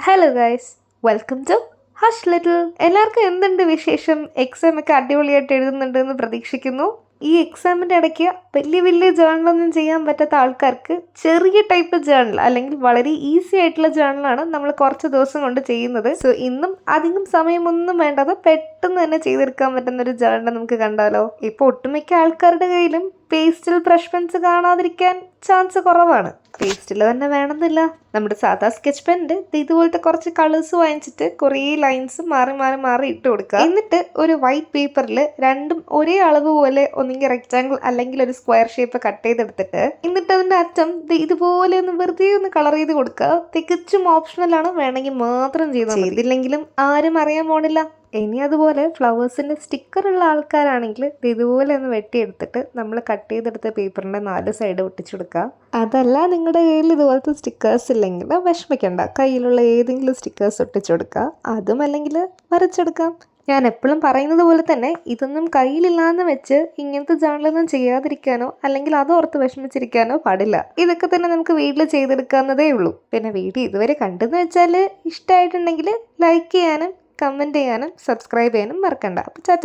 Hello guys, welcome to hush little. എല്ലാവർക്കും എന്തുണ്ട് വിശേഷം? എക്സാം ഒക്കെ അടിപൊളിയായിട്ട് എഴുതുന്നുണ്ടെന്ന് പ്രതീക്ഷിക്കുന്നു. ഈ എക്സാമിൻ്റെ ഇടയ്ക്ക് വലിയ വലിയ ജേണലൊന്നും ചെയ്യാൻ പറ്റാത്ത ആൾക്കാർക്ക് ചെറിയ ടൈപ്പ് ജേണൽ അല്ലെങ്കിൽ വളരെ ഈസി ആയിട്ടുള്ള ജേണലാണ് നമ്മൾ കുറച്ച് ദിവസം കൊണ്ട് ചെയ്യുന്നത്. സോ ഇന്നും അധികം സമയമൊന്നും വേണ്ടത് പെട്ടെന്ന് തന്നെ ചെയ്തെടുക്കാൻ പറ്റുന്ന ഒരു ജേണൽ നമുക്ക് കണ്ടാലോ. ഇപ്പോൾ ഒട്ടുമിക്ക ആൾക്കാരുടെ കയ്യിലും പേസ്റ്റിൽ ബ്രഷ് പെൻസ് കാണാതിരിക്കാൻ ചാൻസ് കുറവാണ്. പേസ്റ്റിൽ തന്നെ വേണമെന്നില്ല, നമ്മുടെ സാധാ സ്കെച്ച് പെന്നിൻ്റെ ഇതുപോലത്തെ കുറച്ച് കളേഴ്സ് വാങ്ങിച്ചിട്ട് കുറേ ലൈൻസ് മാറി മാറി മാറി ഇട്ട് കൊടുക്കുക. എന്നിട്ട് ഒരു വൈറ്റ് പേപ്പറിൽ രണ്ടും ഒരേ അളവ് പോലെ ഒന്നെങ്കിൽ റെക്റ്റാങ്കിൾ അല്ലെങ്കിൽ ഒരു സ്ക്വയർ ഷേപ്പ് കട്ട് ചെയ്തെടുത്തിട്ട് എന്നിട്ട് അതിൻ്റെ അറ്റം ഇതുപോലെ ഒന്ന് വെറുതെ ഒന്ന് കളർ ചെയ്ത് കൊടുക്കുക. തികച്ചും ഓപ്ഷണലാണ്, വേണമെങ്കിൽ മാത്രം ചെയ്തില്ലെങ്കിലും ആരും അറിയാൻ പോണില്ല. ഇനി അതുപോലെ ഫ്ലവേഴ്സിൻ്റെ സ്റ്റിക്കറുള്ള ആൾക്കാരാണെങ്കിൽ ഇതുപോലെ ഒന്ന് വെട്ടിയെടുത്തിട്ട് നമ്മൾ കട്ട് ചെയ്തെടുത്ത പേപ്പറിൻ്റെ 4 സൈഡ് ഒട്ടിച്ചു കൊടുക്കുക. അതല്ല നിങ്ങളുടെ കയ്യിൽ ഇതുപോലത്തെ സ്റ്റിക്കേഴ്സ് ഇല്ലെങ്കിൽ വിഷമിക്കണ്ട, കയ്യിലുള്ള ഏതെങ്കിലും സ്റ്റിക്കേഴ്സ് ഒട്ടിച്ചു കൊടുക്കുക. അതും അല്ലെങ്കിൽ വരച്ചെടുക്കാം. ഞാൻ എപ്പോഴും പറയുന്നത് പോലെ തന്നെ ഇതൊന്നും കയ്യിലില്ലാന്ന് വെച്ച് ഇങ്ങനത്തെ ജേണലൊന്നും ചെയ്യാതിരിക്കാനോ അല്ലെങ്കിൽ അതോർത്ത് വിഷമിച്ചിരിക്കാനോ പാടില്ല. ഇതൊക്കെ തന്നെ നമുക്ക് വീട്ടിൽ ചെയ്തെടുക്കാവുന്നതേ ഉള്ളൂ. പിന്നെ വീഡിയോ ഇതുവരെ കണ്ടെന്ന് വെച്ചാൽ ഇഷ്ടമായിട്ടുണ്ടെങ്കിൽ ലൈക്ക് ചെയ്യാനും കമൻറ്റ് ചെയ്യാനും സബ്സ്ക്രൈബ് ചെയ്യാനും മറക്കണ്ട. അപ്പോൾ ടാറ്റാ.